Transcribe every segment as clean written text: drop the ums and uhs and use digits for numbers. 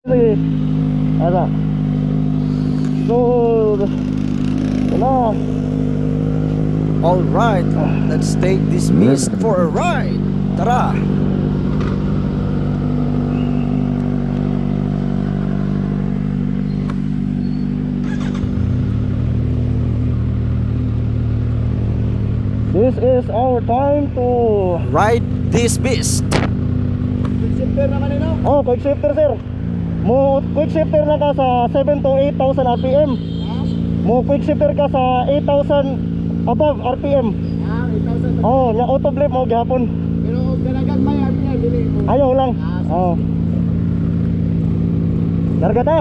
Sige. Asa? So, wala. Alright, let's take this beast for a ride. Tara! This is our time to Ride this beast. oh, quick shifter sir. Mo quick shifter na ka sa 7 to 8,000 RPM. Mo quick shifter ka sa 8,000 above RPM. 8,000. Oh, nya auto blip mo gihapon. Pero dalagang may niya dili ko. Ayaw lang. Oh. Larga ta.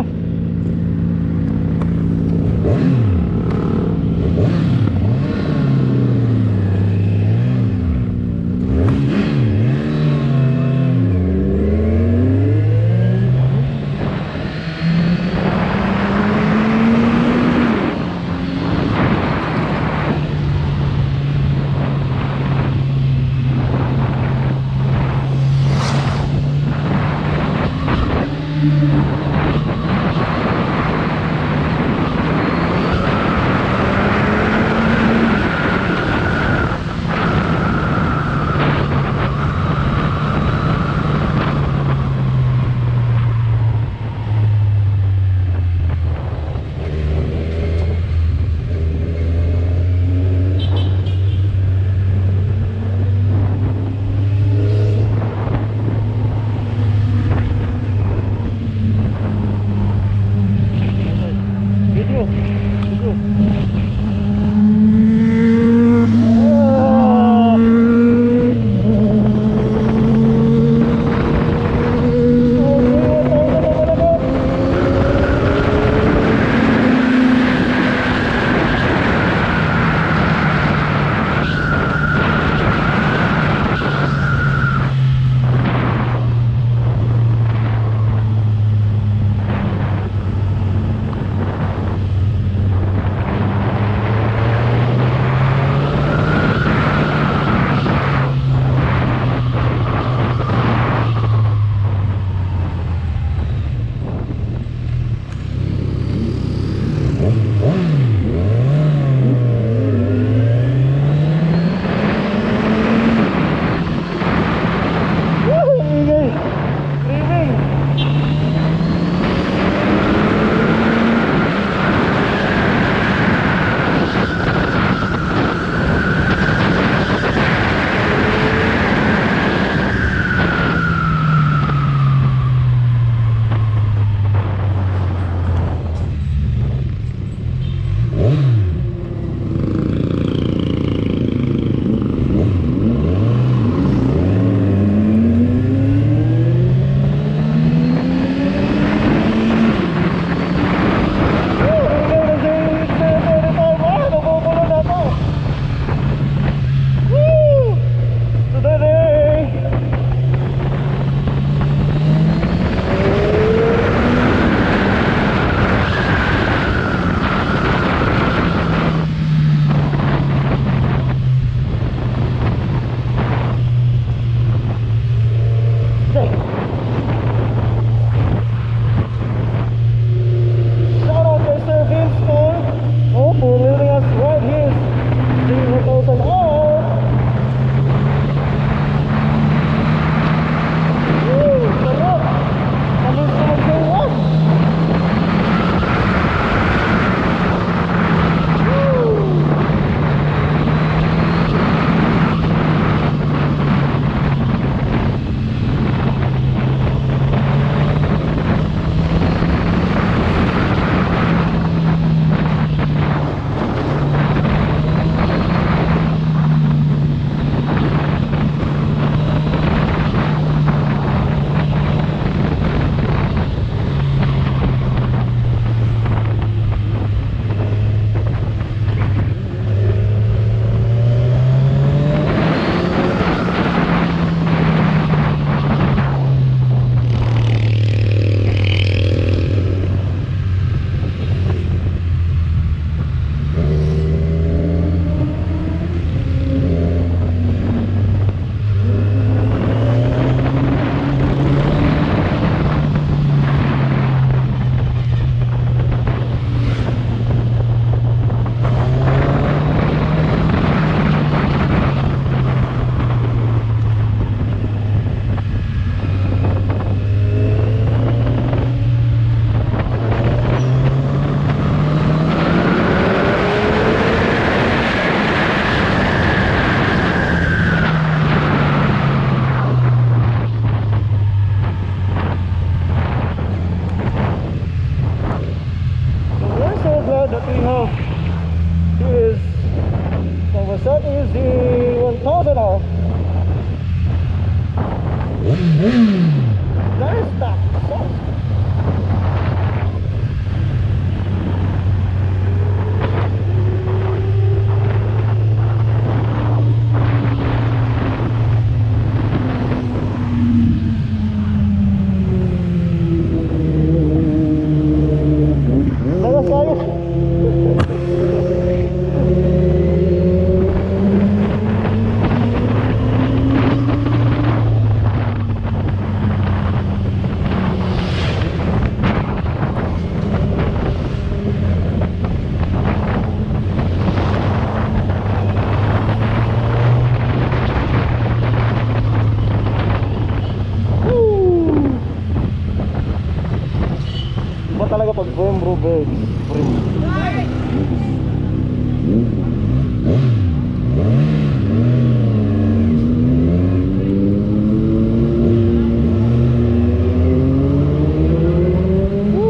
Iba talaga pag frame bro, guys. Frame.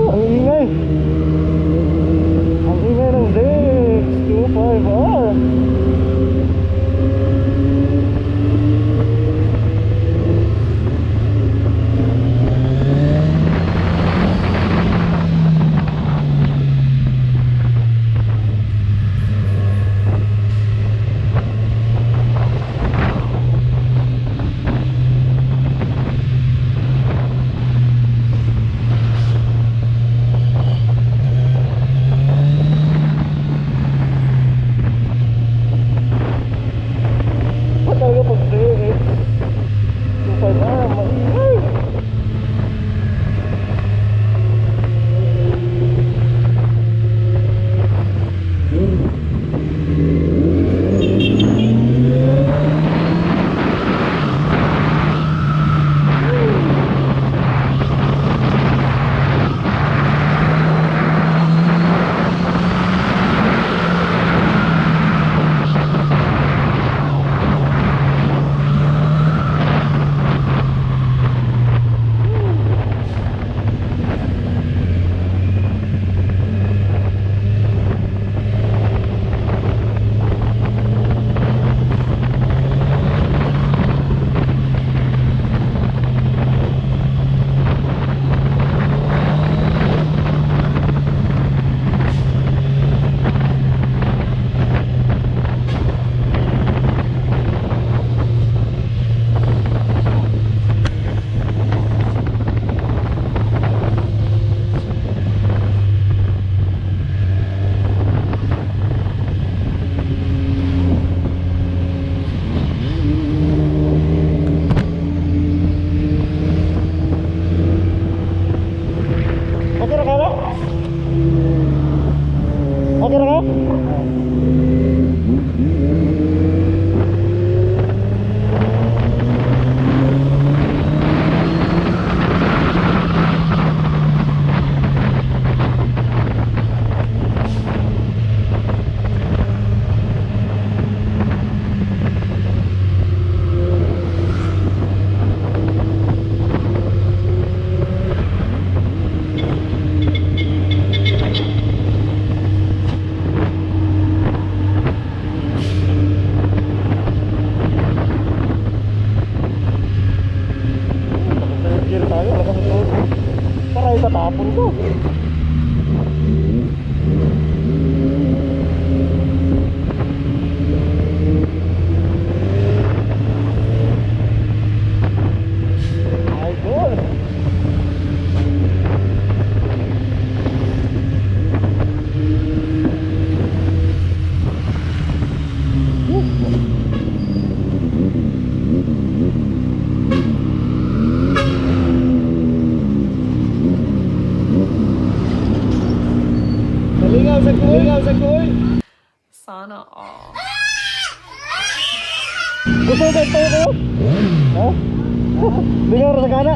Ang ingay. Ang ingay ng Dex 25R. Ba't talaga pag Dex 25R, maingay. Okay na ka na? Okay na ka? Gear tayo, lakas ito. Para itatapon ko. Idol. Nalingaw sa kuy, nalingaw sa kuy. Sana all. Gusto mo ba ito ko? Ha? Lingaw sa kana?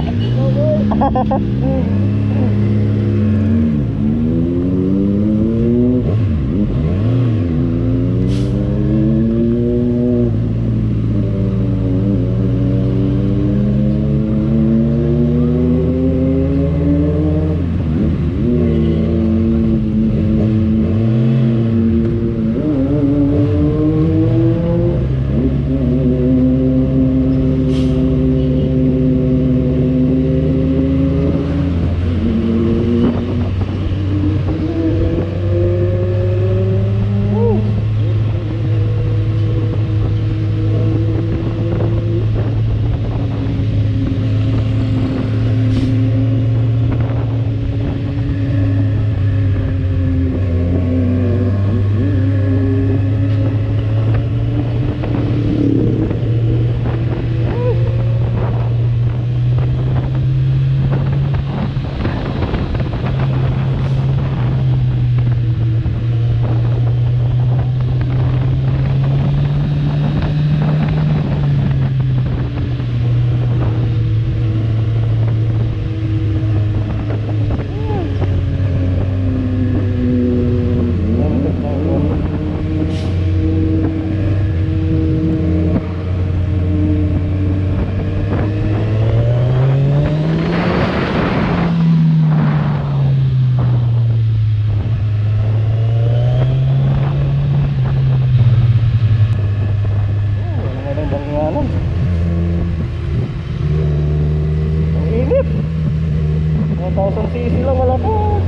malakas.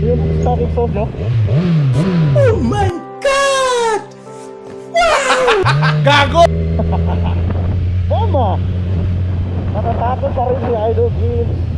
Yung stock exhaust, no? Oh my God! Tama! Natatakot pa rin si Idol Gibbs.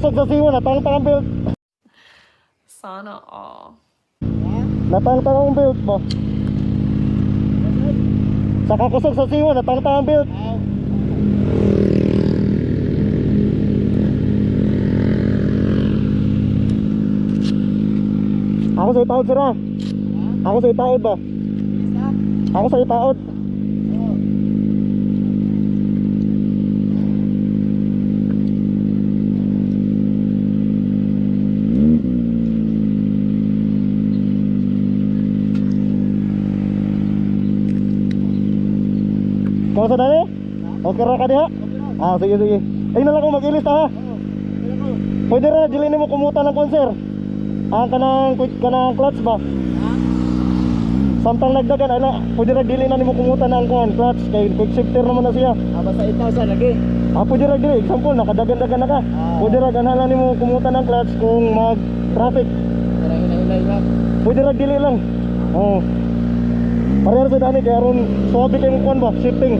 kusog sa siwa, natangtang ang belt. Sana all. Natangtang ang belt ba? Sa kakusog sa siwa, natangtang ang belt. Ako sa itaod sira. Ako sa itaod ba? Ako sa itaod. Kau sa dali? Okay ra ka diha? Ah, sige sige. Ay na lang ko mag-ilis ta ha. Pwede ra dili nimo kumutan ng konser. Ah, kanang clutch ba? Samtang nagdagan ay na, pwede ra dili na nimo kumutan ng clutch kay quick shifter naman na siya. Basta 8,000 lagi. Ah, pwede ra dili, example nakadagan-dagan na ka. Pwede ra ganahan nimo kumutan ng clutch kung mag-traffic. Hilay na. Pwede ra dili lang. Oh. Pareho sa dani kay aron suabe kay mo kuan ba, shifting.